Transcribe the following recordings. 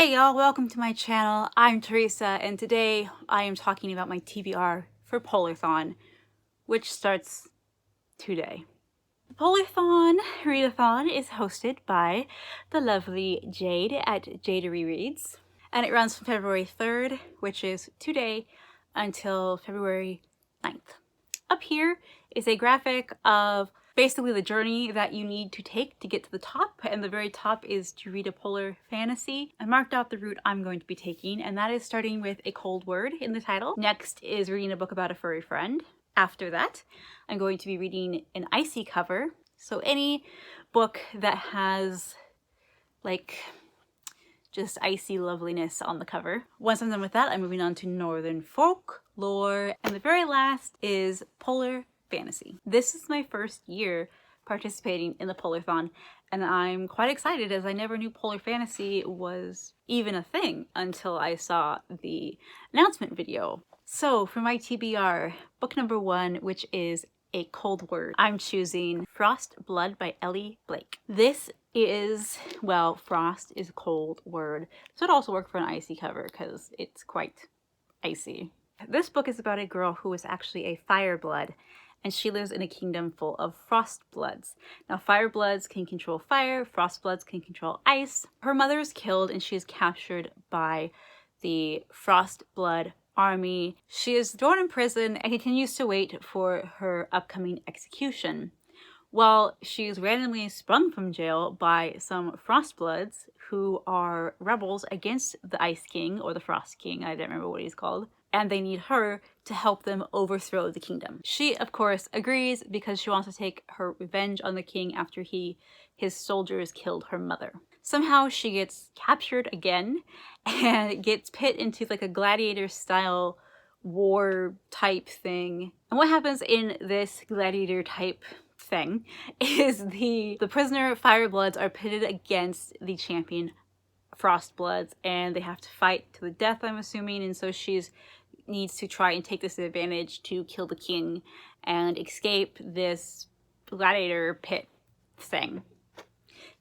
Hey y'all, welcome to my channel. I'm Teresa and today I am talking about my TBR for Polarthon, which starts today. The Polarthon readathon is hosted by the lovely Jade at TBR and it runs from February 3rd, which is today, until February 9th. Up here is a graphic of basically the journey that you need to take to get to the top, and the very top is to read a polar fantasy. I marked out the route I'm going to be taking, and that is starting with a cold word in the title. Next is reading a book about a furry friend. After that, I'm going to be reading an icy cover, so any book that has like just icy loveliness on the cover. Once I'm done with that, I'm moving on to Northern Folklore, and the very last is Polar Fantasy. This is my first year participating in the Polarthon, and I'm quite excited as I never knew Polar Fantasy was even a thing until I saw the announcement video. So for my TBR, book number 1, which is a cold word, I'm choosing Frost Blood by Ellie Blake. This is, well, frost is a cold word, so it also worked for an icy cover because it's quite icy. This book is about a girl who is actually a fireblood, and she lives in a kingdom full of frostbloods. Now, firebloods can control fire, frostbloods can control ice. Her mother is killed and she is captured by the frostblood army. She is thrown in prison and continues to wait for her upcoming execution. Well, she is randomly sprung from jail by some frostbloods who are rebels against the Ice King, or the Frost King, I don't remember what he's called, and they need her to help them overthrow the kingdom. She, of course, agrees because she wants to take her revenge on the king after his soldiers killed her mother. Somehow she gets captured again and gets put into like a gladiator-style war type thing. And what happens in this gladiator type thing is the prisoner firebloods are pitted against the champion frostbloods, and they have to fight to the death, I'm assuming, and so she needs to try and take this advantage to kill the king and escape this gladiator pit thing.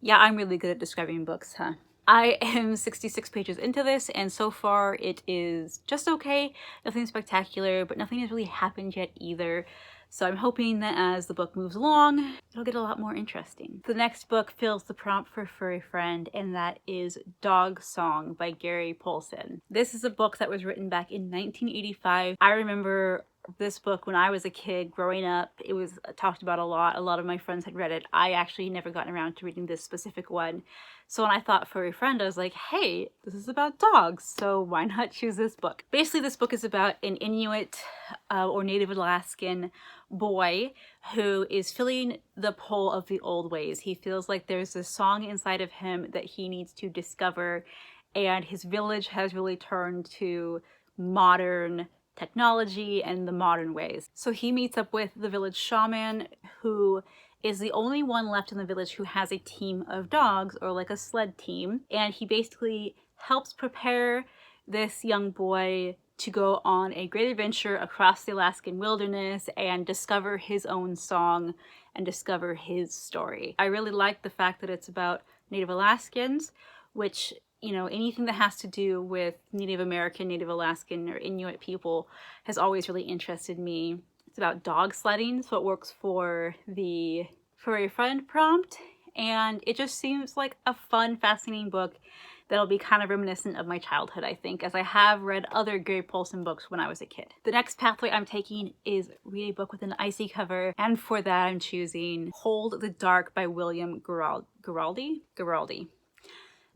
Yeah, I'm really good at describing books, huh? I am 66 pages into this, and so far it is just okay. Nothing spectacular, but nothing has really happened yet either. So I'm hoping that as the book moves along, it'll get a lot more interesting. The next book fills the prompt for Furry Friend, and that is Dog Song by Gary Polson. This is a book that was written back in 1985. I remember this book when I was a kid growing up. It was talked about a lot. A lot of my friends had read it. I actually never gotten around to reading this specific one. So when I thought Furry Friend, I was like, hey, this is about dogs, so why not choose this book? Basically, this book is about an Inuit or Native Alaskan boy who is feeling the pull of the old ways. He feels like there's a song inside of him that he needs to discover, and his village has really turned to modern technology and the modern ways. So he meets up with the village shaman, who is the only one left in the village who has a team of dogs, or like a sled team, and he basically helps prepare this young boy to go on a great adventure across the Alaskan wilderness and discover his own song and discover his story. I really like the fact that it's about Native Alaskans, which, you know, anything that has to do with Native American, Native Alaskan, or Inuit people has always really interested me. It's about dog sledding, so it works for the Furry Friend prompt, and it just seems like a fun, fascinating book that'll be kind of reminiscent of my childhood, I think, as I have read other Gary Polson books when I was a kid. The next pathway I'm taking is read a book with an icy cover, and for that I'm choosing Hold the Dark by William Giraldi.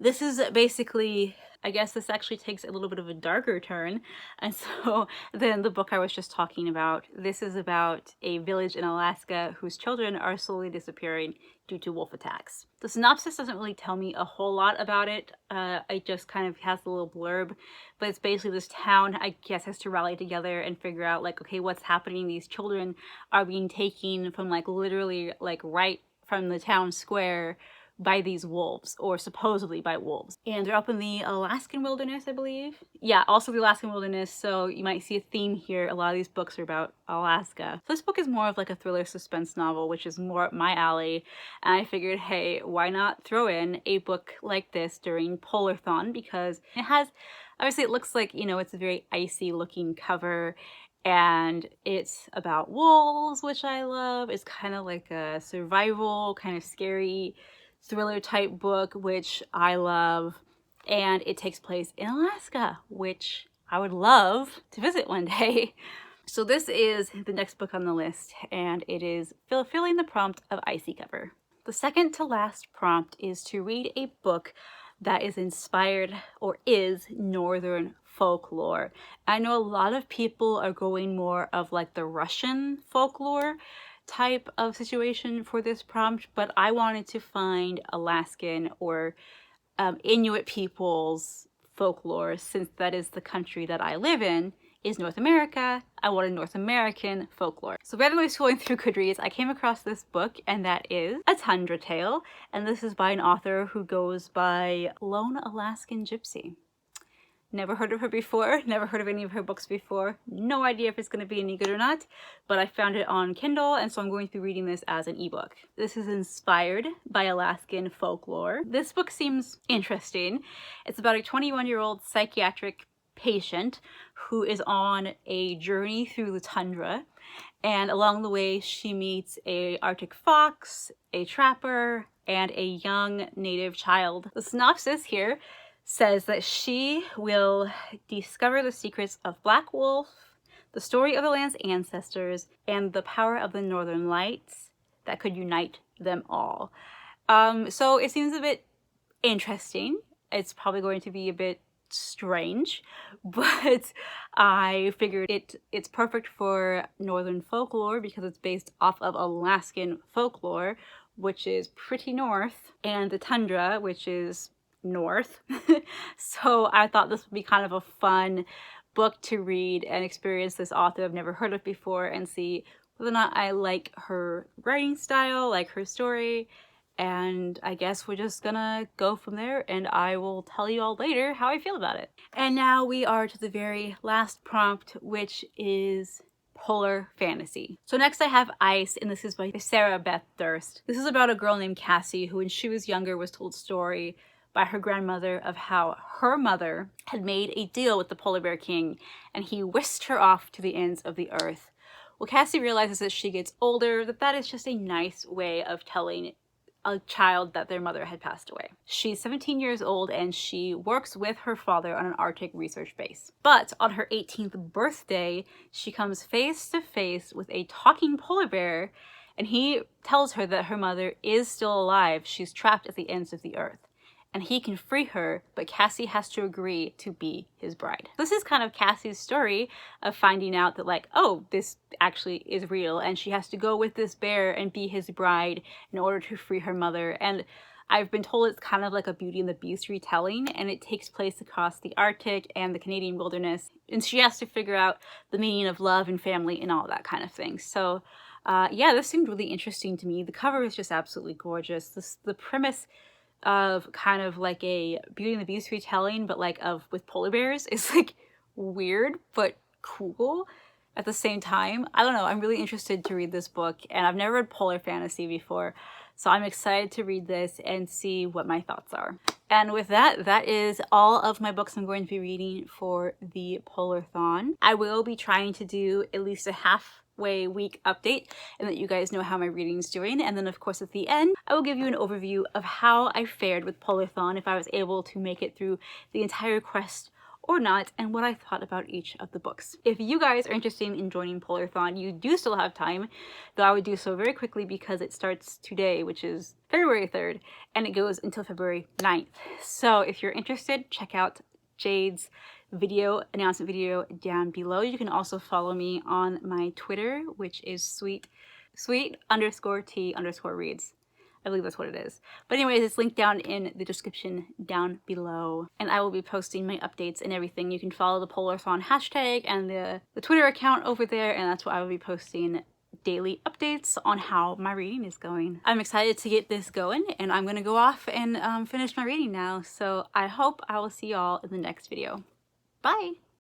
This is basically, I guess this actually takes a little bit of a darker turn, and so than the book I was just talking about. This is about a village in Alaska whose children are slowly disappearing due to wolf attacks. The synopsis doesn't really tell me a whole lot about it. It just kind of has a little blurb, but it's basically this town, I guess, has to rally together and figure out, like, okay, what's happening? These children are being taken from, like, literally, like, right from the town square by these wolves, or supposedly by wolves. And they're up in the Alaskan wilderness, I believe. Yeah, also the Alaskan wilderness, so you might see a theme here. A lot of these books are about Alaska. So this book is more of like a thriller suspense novel, which is more up my alley. And I figured, hey, why not throw in a book like this during Polarthon, because it has, obviously it looks like, you know, it's a very icy looking cover, and it's about wolves, which I love. It's kind of like a survival, kind of scary thriller type book, which I love. And it takes place in Alaska, which I would love to visit one day. So this is the next book on the list, and it is fulfilling the prompt of icy cover. The second to last prompt is to read a book that is inspired or is Northern folklore. I know a lot of people are going more of like the Russian folklore type of situation for this prompt, but I wanted to find Alaskan or Inuit people's folklore, since that is the country that I live in, is North America. I wanted North American folklore. So randomly scrolling through Goodreads, I came across this book, and that is A Tundra Tale, and this is by an author who goes by Lone Alaskan Gypsy. Never heard of her before, never heard of any of her books before, no idea if it's going to be any good or not, but I found it on Kindle, and so I'm going to be reading this as an ebook. This is inspired by Alaskan folklore. This book seems interesting. It's about a 21-year-old psychiatric patient who is on a journey through the tundra, and along the way she meets a Arctic fox, a trapper, and a young native child. The synopsis here says that she will discover the secrets of Black Wolf, the story of the land's ancestors, and the power of the Northern Lights that could unite them all. So it seems a bit interesting. It's probably going to be a bit strange, but I figured it's perfect for Northern folklore because it's based off of Alaskan folklore, which is pretty north, and the tundra, which is north. So I thought this would be kind of a fun book to read and experience this author I've never heard of before, and see whether or not I like her writing style, like her story. And I guess we're just gonna go from there, and I will tell you all later how I feel about it. And now we are to the very last prompt, which is polar fantasy. So next I have Ice, and this is by Sarah Beth Durst. This is about a girl named Cassie who, when she was younger, was told a story by her grandmother of how her mother had made a deal with the polar bear king, and he whisked her off to the ends of the earth. Well, Cassie realizes as she gets older that is just a nice way of telling a child that their mother had passed away. She's 17 years old, and she works with her father on an Arctic research base. But on her 18th birthday, she comes face to face with a talking polar bear, and he tells her that her mother is still alive. She's trapped at the ends of the earth, and he can free her, but Cassie has to agree to be his bride. This is kind of Cassie's story of finding out that, like, oh, this actually is real, and she has to go with this bear and be his bride in order to free her mother. And I've been told it's kind of like a Beauty and the Beast retelling, and it takes place across the Arctic and the Canadian wilderness, and she has to figure out the meaning of love and family and all that kind of thing. So yeah, this seemed really interesting to me. The cover is just absolutely gorgeous. The premise of kind of like a Beauty and the Beast retelling, but like with polar bears, is like weird but cool at the same time. I don't know, I'm really interested to read this book, and I've never read polar fantasy before, so I'm excited to read this and see what my thoughts are. And with that, that is all of my books I'm going to be reading for the Polarthon. I will be trying to do at least a halfway week update and let you guys know how my reading's doing. And then of course at the end, I will give you an overview of how I fared with Polarthon, if I was able to make it through the entire quest or not, and what I thought about each of the books. If you guys are interested in joining Polarthon, you do still have time, though I would do so very quickly because it starts today, which is February 3rd, and it goes until February 9th. So if you're interested, check out Jade's announcement video down below. You can also follow me on my Twitter, which is sweet_t_reads. I believe that's what it is. But anyways, it's linked down in the description down below. And I will be posting my updates and everything. You can follow the Polarthon hashtag and the Twitter account over there, and that's what I will be posting daily updates on how my reading is going. I'm excited to get this going, and I'm gonna go off and finish my reading now. So I hope I will see y'all in the next video. Bye!